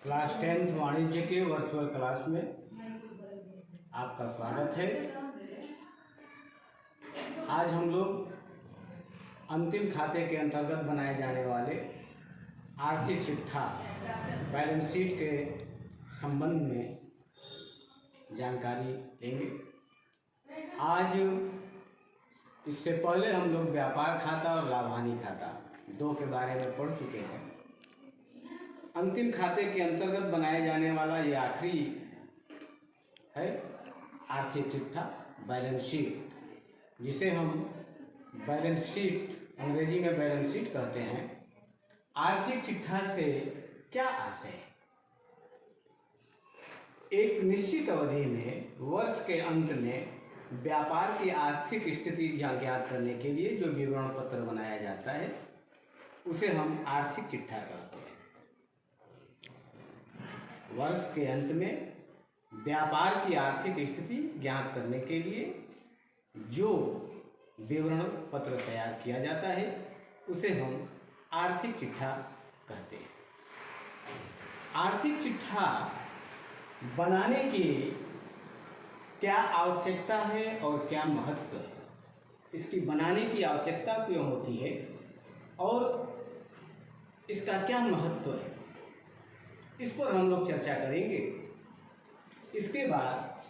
Class 10th वाणिज्य के virtual class में आपका स्वागत है। आज हम लोग अंतिम खाते के अंतर्गत बनाए जाने वाले आर्थिक चिट्ठा बैलेंस शीट के संबंध में जानकारी लेंगे। आज इससे पहले हम लोग व्यापार खाता और लाभ हानि खाता दो के बारे में पढ़ चुके हैं। अंतिम खाते के अंतर्गत बनाए जाने वाला ये आखिरी है आर्थिक चिट्ठा बैलेंस शीट, जिसे हम बैलेंस शीट अंग्रेजी में बैलेंस शीट कहते हैं। आर्थिक चिट्ठा से क्या आशय है? एक निश्चित अवधि में वर्ष के अंत में व्यापार की आर्थिक स्थिति ज्ञात करने के लिए जो विवरण पत्र बनाया जाता है उसे हम आर्थिक चिट्ठा कहते हैं। वर्ष के अंत में व्यापार की आर्थिक स्थिति ज्ञात करने के लिए जो विवरण पत्र तैयार किया जाता है उसे हम आर्थिक चिट्ठा कहते हैं। आर्थिक चिट्ठा बनाने की क्या आवश्यकता है और क्या महत्व है, इसकी बनाने की आवश्यकता क्यों होती है और इसका क्या महत्व है, इस पर हम लोग चर्चा करेंगे। इसके बाद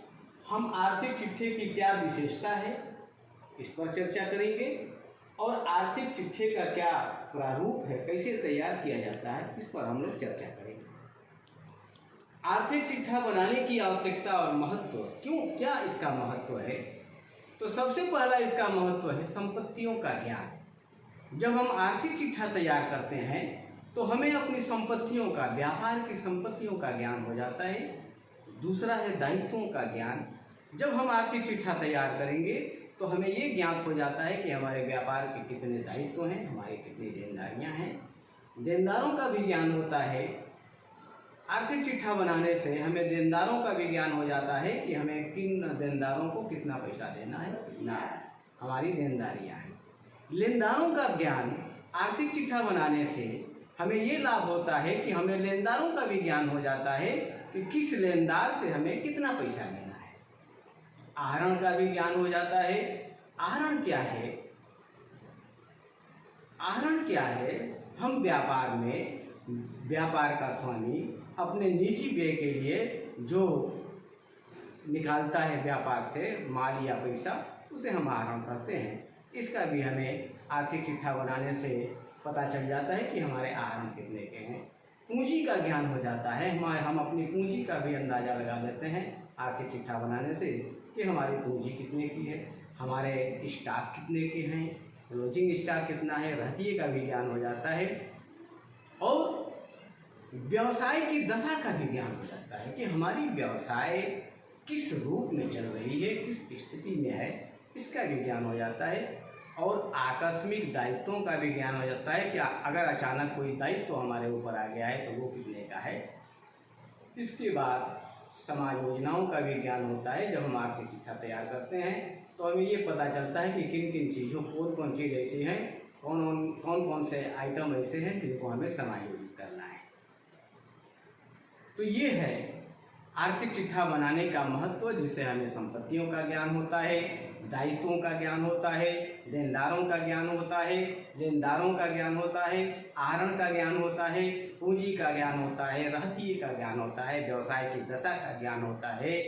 हम आर्थिक चिट्ठे की क्या विशेषता है इस पर चर्चा करेंगे और आर्थिक चिट्ठे का क्या प्रारूप है, कैसे तैयार किया जाता है, इस पर हम लोग चर्चा करेंगे। आर्थिक चिट्ठा बनाने की आवश्यकता और महत्व क्यों, क्या इसका महत्व है? तो सबसे पहला इसका महत्व है संपत्तियों का ज्ञान। जब हम आर्थिक चिट्ठा तैयार करते हैं तो हमें अपनी संपत्तियों का, व्यापार की संपत्तियों का ज्ञान हो जाता है। दूसरा है दायित्वों का ज्ञान। जब हम आर्थिक चिट्ठा तैयार करेंगे तो हमें ये ज्ञात हो जाता है कि हमारे व्यापार के कितने दायित्व हैं, हमारी कितनी देनदारियां हैं। देनदारों का भी ज्ञान होता है। आर्थिक चिट्ठा बनाने से हमें देनदारों का भी ज्ञान हो जाता है कि हमें किन देनदारों को कितना पैसा देना है, कितना हमारी देनदारियां हैं। लेनदारों का ज्ञान आर्थिक चिट्ठा बनाने से हमें ये लाभ होता है कि हमें लेनदारों का भी ज्ञान हो जाता है कि किस लेनदार से हमें कितना पैसा लेना है। आहरण का भी ज्ञान हो जाता है। आहरण क्या है? आहरण क्या है? हम व्यापार में, व्यापार का स्वामी अपने निजी व्यय के लिए जो निकालता है व्यापार से माल या पैसा, उसे हम आहरण कहते हैं। इसका भी हमें आर्थिक चिट्ठा बनाने से पता चल जाता है कि हमारे आहरण कितने के हैं। पूंजी का ज्ञान हो जाता है। हम अपनी पूंजी का भी अंदाज़ा लगा लेते हैं आर्थिक चिट्ठा बनाने से कि हमारी पूंजी कितने की है, हमारे स्टॉक कितने के हैं, क्लोजिंग स्टॉक कितना है, रहतिये का भी ज्ञान हो जाता है। और व्यवसाय की दशा का भी ज्ञान हो जाता है कि हमारी व्यवसाय किस रूप में चल रही है, किस स्थिति में है, इसका भी ज्ञान हो जाता है। और आकस्मिक दायित्वों का भी ज्ञान हो जाता है कि अगर अचानक कोई दायित्व हमारे ऊपर आ गया है तो वो कितने का है। इसके बाद समायोजनाओं का भी ज्ञान होता है। जब हम आर्थिक चिट्ठा तैयार करते हैं तो हमें ये पता चलता है कि किन किन चीज़ों, कौन कौन चीज़ ऐसी हैं, कौन कौन से आइटम ऐसे हैं जिनको हमें समायोजित करना है। तो ये है आर्थिक चिट्ठा बनाने का महत्व, जिससे हमें संपत्तियों का ज्ञान होता है, दायित्वों का ज्ञान होता है, देनदारों का ज्ञान होता है, लेनदारों का ज्ञान होता है, आहरण का ज्ञान होता है, पूंजी का ज्ञान होता है, रहतिये का ज्ञान होता है, व्यवसाय की दशा का ज्ञान होता है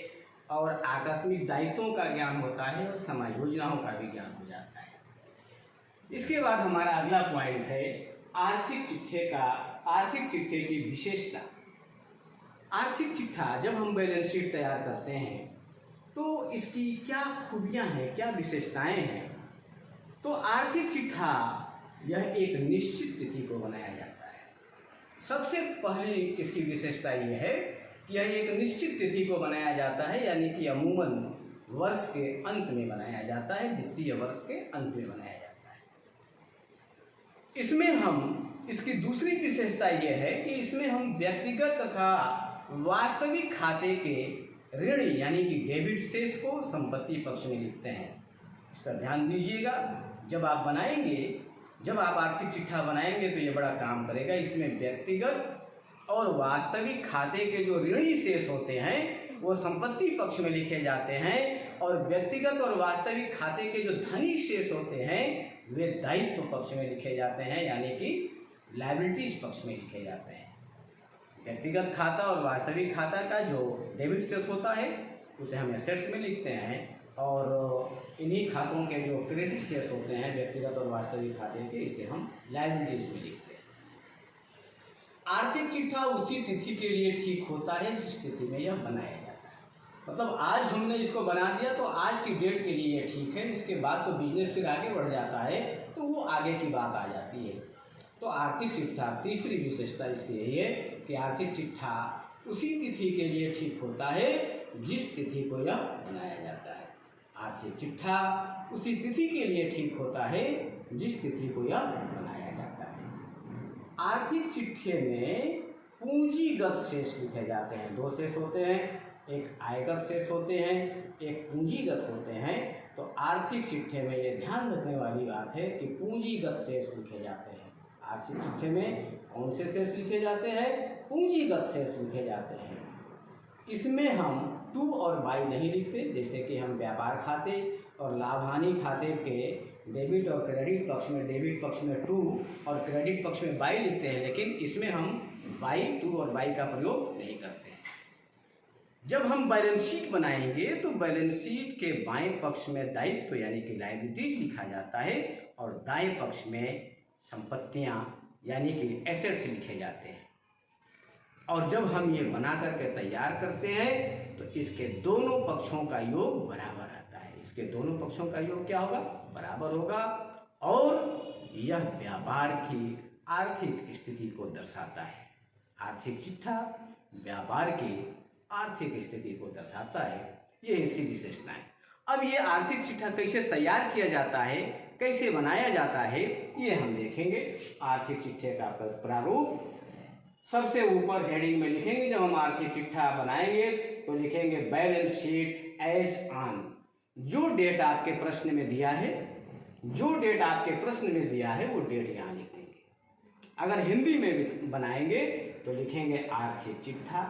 और आकस्मिक दायित्वों का ज्ञान होता है और समायोजनाओं का भी ज्ञान हो जाता है। इसके बाद हमारा अगला पॉइंट है आर्थिक चिट्ठे की विशेषता। आर्थिक चिट्ठा जब हम बैलेंस शीट तैयार करते हैं तो इसकी क्या खूबियां हैं, क्या विशेषताएं हैं? तो आर्थिक चिट्ठा यह एक निश्चित तिथि को बनाया जाता है। सबसे पहली इसकी विशेषता यह है कि यह एक निश्चित तिथि को बनाया जाता है, यानी कि अमूमन वर्ष के अंत में बनाया जाता है, वित्तीय वर्ष के अंत में बनाया जाता है। इसमें हम, इसकी दूसरी विशेषता यह है कि इसमें हम व्यक्तिगत तथा वास्तविक खाते के ऋण यानी कि डेबिट शेष को संपत्ति पक्ष में लिखते हैं। इस पर ध्यान दीजिएगा। जब आप बनाएंगे, जब आप आर्थिक चिट्ठा बनाएंगे तो ये बड़ा काम करेगा। इसमें व्यक्तिगत और वास्तविक खाते के जो ऋणी शेष होते हैं वो संपत्ति पक्ष में लिखे जाते हैं, और व्यक्तिगत और वास्तविक खाते के जो धनी शेष होते हैं वे दायित्व पक्ष में लिखे जाते हैं, यानी कि लायबिलिटीज पक्ष में लिखे जाते हैं। व्यक्तिगत खाता और वास्तविक खाता का जो डेबिट शेष होता है उसे हम एसेट्स में लिखते हैं, और इन्हीं खातों के जो क्रेडिट शेष होते हैं व्यक्तिगत और वास्तविक खाते के, इसे हम लायबिलिटीज में लिखते हैं। आर्थिक चिट्ठा उसी तिथि के लिए ठीक होता है जिस तिथि में यह बनाया जाता है। मतलब आज हमने इसको बना दिया तो आज की डेट के लिए ये ठीक है, इसके बाद तो बिजनेस फिर आगे बढ़ जाता है तो वो आगे की बात आ जाती है। तो आर्थिक चिट्ठा, तीसरी विशेषता इसकी यही है कि आर्थिक चिट्ठा उसी तिथि के लिए ठीक होता है जिस तिथि को यह बनाया जाता है। आर्थिक चिट्ठा उसी तिथि के लिए ठीक होता है जिस तिथि को यह बनाया जाता है। आर्थिक चिट्ठे में पूंजीगत शेष लिखे जाते हैं। दो शेष होते हैं, एक आयगत शेष होते हैं, एक पूंजीगत होते हैं। तो आर्थिक चिट्ठे में ये ध्यान रखने वाली बात है कि पूंजीगत शेष लिखे जाते हैं। आर्थिक चिट्ठे में कौन से शेष लिखे जाते हैं? पूंजीगत शेष लिखे जाते हैं। इसमें हम टू और बाई नहीं लिखते, जैसे कि हम व्यापार खाते और लाभ हानि खाते के डेबिट और क्रेडिट पक्ष में, डेबिट पक्ष में टू और क्रेडिट पक्ष में बाई लिखते हैं, लेकिन इसमें हम बाई, टू और बाई का प्रयोग नहीं करते। जब हम बैलेंस शीट बनाएंगे तो बैलेंस शीट के बाएं पक्ष में दायित्व यानी कि लायबिलिटीज लिखा जाता है, और दाएं पक्ष में संपत्तियां यानी कि एसेट्स लिखे जाते हैं। और जब हम ये बना करके तैयार करते हैं तो इसके दोनों पक्षों का योग बराबर आता है। इसके दोनों पक्षों का योग क्या होगा? बराबर होगा, और यह व्यापार की आर्थिक स्थिति को दर्शाता है। आर्थिक चिट्ठा व्यापार की आर्थिक स्थिति को दर्शाता है। ये इसकी विशेषताएं। अब ये आर्थिक चिट्ठा कैसे तैयार किया जाता है, कैसे बनाया जाता है, ये हम देखेंगे। आर्थिक चिट्ठे का प्रारूप सबसे ऊपर हेडिंग में लिखेंगे। जब हम आर्थिक चिट्ठा बनाएंगे तो लिखेंगे बैलेंस शीट एज ऑन। जो डेट आपके प्रश्न में दिया है, जो डेट आपके प्रश्न में दिया है वो डेट यहाँ लिख देंगे। अगर हिंदी में भी बनाएंगे तो लिखेंगे आर्थिक चिट्ठा,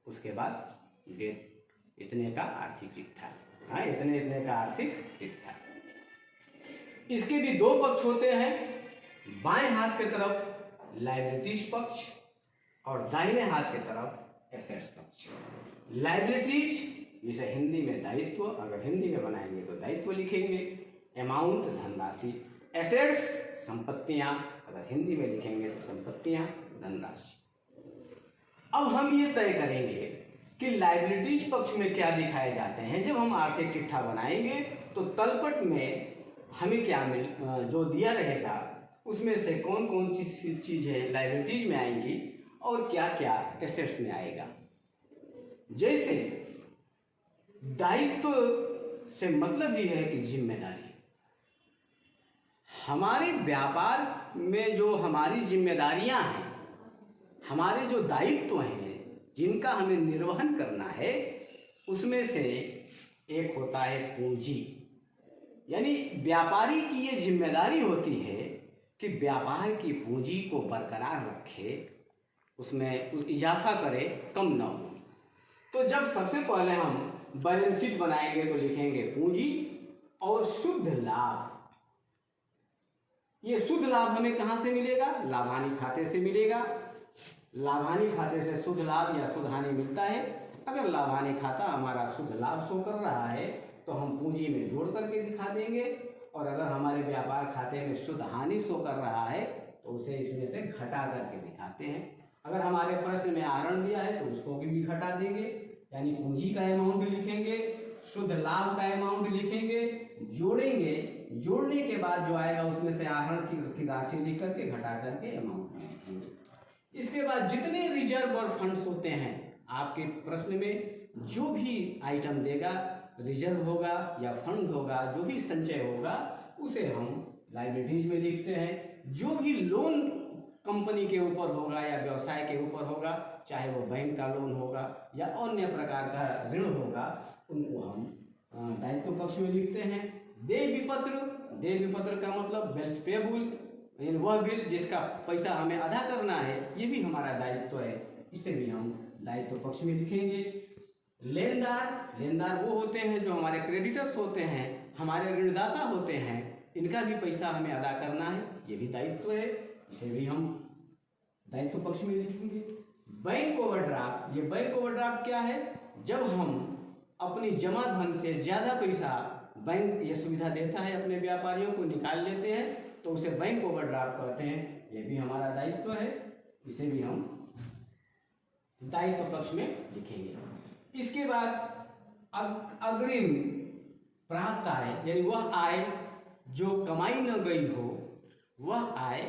उसके बाद डेट इतने का आर्थिक चिट्ठा, हाँ इतने का आर्थिक चिट्ठा। इसके भी दो पक्ष होते हैं, बाएं हाथ की तरफ लायबिलिटीज पक्ष और दाहिने हाथ की तरफ एसेट्स पक्ष। लायबिलिटीज जिसे हिंदी में दायित्व, अगर हिंदी में बनाएंगे तो दायित्व लिखेंगे, अमाउंट धनराशि। एसेट्स संपत्तियां, अगर हिंदी में लिखेंगे तो संपत्तियां धनराशि। अब हम ये तय करेंगे कि लायबिलिटीज पक्ष में क्या दिखाए जाते हैं। जब हम आर्थिक चिट्ठा बनाएंगे तो तलपट में हमें क्या जो दिया रहेगा उसमें से कौन कौन सी चीज़ें लायबिलिटीज में आएंगी और क्या क्या एसेट्स में आएगा। जैसे दायित्व से मतलब ही है कि जिम्मेदारी। हमारे व्यापार में जो हमारी जिम्मेदारियां हैं, हमारे जो दायित्व हैं जिनका हमें निर्वहन करना है, उसमें से एक होता है पूंजी। यानी व्यापारी की ये जिम्मेदारी होती है कि व्यापार की पूंजी को बरकरार रखे, उसमें इजाफा करे, कम न हो। तो जब सबसे पहले हम बैलेंस शीट बनाएंगे तो लिखेंगे पूंजी और शुद्ध लाभ। ये शुद्ध लाभ हमें कहाँ से मिलेगा? लाभानी खाते से मिलेगा। लाभानी खाते से शुद्ध लाभ या शुद्ध हानि मिलता है। अगर लाभानी खाता हमारा शुद्ध लाभ शो कर रहा है तो हम पूंजी में जोड़ करके दिखा देंगे, और अगर हमारे व्यापार खाते में शुद्ध हानि शो कर रहा है तो उसे इसमें से घटा करके दिखाते हैं। अगर हमारे प्रश्न में आहरण दिया है तो उसको भी घटा देंगे, यानी पूंजी का अमाउंट लिखेंगे, शुद्ध लाभ का अमाउंट लिखेंगे, जोड़ेंगे, जोड़ने के बाद जो आएगा उसमें से आहरण की राशि लिख करके घटा करके अमाउंट में लिखेंगे। इसके बाद जितने रिजर्व और फंड्स होते हैं, आपके प्रश्न में जो भी आइटम देगा, रिजर्व होगा या फंड होगा, जो भी संचय होगा उसे हम लायबिलिटीज में लिखते हैं। जो भी लोन कंपनी के ऊपर होगा या व्यवसाय के ऊपर होगा, चाहे वो बैंक का लोन होगा या अन्य प्रकार का ऋण होगा, उनको हम दायित्व पक्ष में लिखते हैं। देय विपत्र, देय विपत्र का मतलब बिल्स पेबल, यानी वह बिल जिसका पैसा हमें अदा करना है, ये भी हमारा दायित्व है, इसे भी हम दायित्व पक्ष में लिखेंगे। लेनदार वो होते हैं जो हमारे क्रेडिटर्स होते हैं, हमारे ऋणदाता होते हैं, इनका भी पैसा हमें अदा करना है, ये भी दायित्व है, इसे भी हम दायित्व पक्ष में लिखेंगे। बैंक ओवरड्राफ्ट, ये बैंक ओवरड्राफ्ट क्या है? जब हम अपनी जमा धन से ज़्यादा पैसा, बैंक ये सुविधा देता है अपने व्यापारियों को, निकाल लेते हैं तो उसे बैंक ओवरड्राफ्ट कहते हैं, ये भी हमारा दायित्व है, इसे भी हम दायित्व पक्ष में लिखेंगे। इसके बाद अग्रिम प्राप्त आय, यानी वह आय जो कमाई न गई हो, वह आय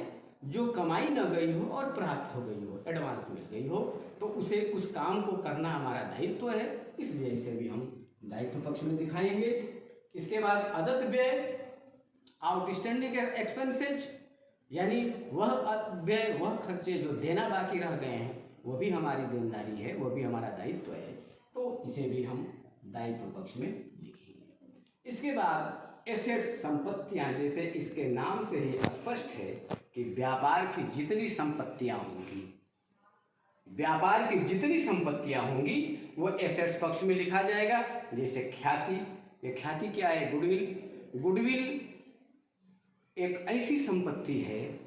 जो कमाई न गई हो और प्राप्त हो गई हो, एडवांस मिल गई हो, तो उसे उस काम को करना हमारा दायित्व है, इसलिए इसे भी हम दायित्व पक्ष में दिखाएंगे। इसके बाद अदत्त व्यय, आउटस्टैंडिंग एक्सपेंसेज, यानी वह व्यय, वह खर्चे जो देना बाकी रह गए हैं, वो भी हमारी देनदारी है, वो भी हमारा दायित्व है, तो इसे भी हम दायित्व पक्ष में लिखेंगे। इसके बाद एसेट, संपत्तियां, जैसे इसके नाम से ही स्पष्ट है कि व्यापार की जितनी संपत्तियां होंगी, व्यापार की जितनी संपत्तियां होंगी वो एसेट्स पक्ष में लिखा जाएगा। जैसे ख्याति, ये ख्याति क्या है? गुडविल। गुडविल एक ऐसी संपत्ति है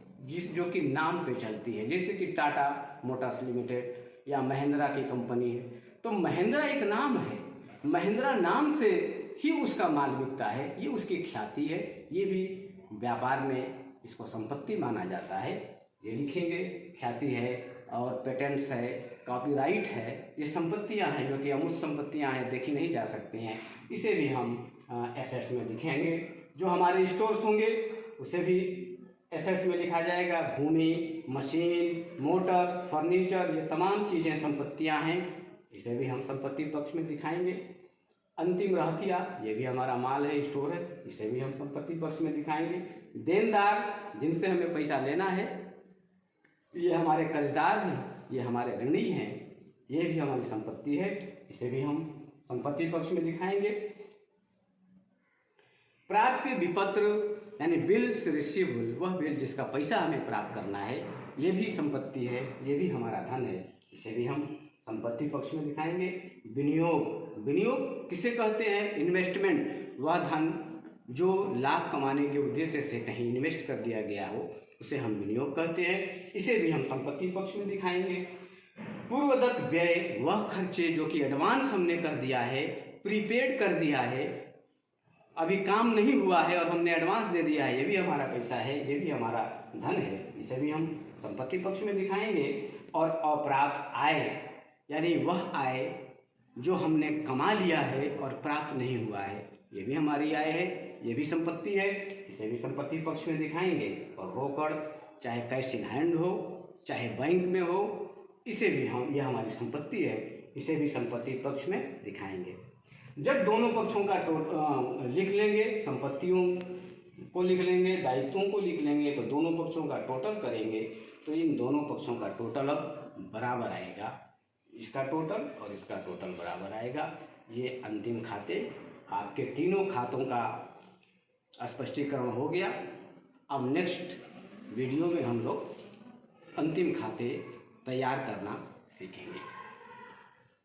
जो कि नाम पे चलती है, जैसे कि टाटा मोटर्स लिमिटेड या महिंद्रा की कंपनी है, तो महिंद्रा एक नाम है, महिंद्रा नाम से ही उसका माल बिकता है, ये उसकी ख्याति है, ये भी व्यापार में इसको संपत्ति माना जाता है, ये लिखेंगे। ख्याति है और पेटेंट्स है, कॉपीराइट है, ये संपत्तियां हैं जो कि अमूर्त संपत्तियां हैं, देखी नहीं जा सकती हैं, इसे भी हम एसेट्स में लिखेंगे। जो हमारे स्टोर्स होंगे उसे भी एसेट्स में लिखा जाएगा। भूमि, मशीन, मोटर, फर्नीचर, ये तमाम चीज़ें संपत्तियां हैं, इसे भी हम संपत्ति पक्ष में दिखाएंगे। अंतिम रहतिया, ये भी हमारा माल है, स्टोर है, इसे भी हम संपत्ति पक्ष में दिखाएंगे। देनदार, जिनसे हमें पैसा लेना है, ये हमारे कर्जदार हैं, ये हमारे ऋणी हैं, ये भी हमारी संपत्ति है, इसे भी हम संपत्ति पक्ष में दिखाएंगे। प्राप्य विपत्र, यानी बिल्स रिसीवेबल, वह बिल जिसका पैसा हमें प्राप्त करना है, ये भी संपत्ति है, ये भी हमारा धन है, इसे भी हम संपत्ति पक्ष में दिखाएंगे। विनियोग, विनियोग किसे कहते हैं? इन्वेस्टमेंट, वह धन जो लाभ कमाने के उद्देश्य से कहीं इन्वेस्ट कर दिया गया हो, उसे हम विनियोग कहते हैं, इसे भी हम संपत्ति पक्ष में दिखाएंगे। पूर्वदत्त व्यय, वह खर्चे जो कि एडवांस हमने कर दिया है, प्रीपेड कर दिया है, अभी काम नहीं हुआ है और हमने एडवांस दे दिया है, ये भी हमारा पैसा है, ये भी हमारा धन है, इसे भी हम संपत्ति पक्ष में दिखाएंगे। और अप्राप्त आय, यानी वह आय जो हमने कमा लिया है और प्राप्त नहीं हुआ है, ये भी हमारी आय है, ये भी संपत्ति है, इसे भी संपत्ति पक्ष में दिखाएंगे। और रोकड़, चाहे कैश इन हैंड हो, चाहे बैंक में हो, इसे भी हम, यह हमारी संपत्ति है, इसे भी संपत्ति पक्ष में दिखाएंगे। जब दोनों पक्षों का लिख लेंगे, संपत्तियों को लिख लेंगे, दायित्वों को लिख लेंगे, तो दोनों पक्षों का टोटल करेंगे, तो इन दोनों पक्षों का टोटल अब बराबर आएगा, इसका टोटल और इसका टोटल बराबर आएगा। ये अंतिम खाते, आपके तीनों खातों का स्पष्टीकरण हो गया। अब नेक्स्ट वीडियो में हम लोग अंतिम खाते तैयार करना सीखेंगे।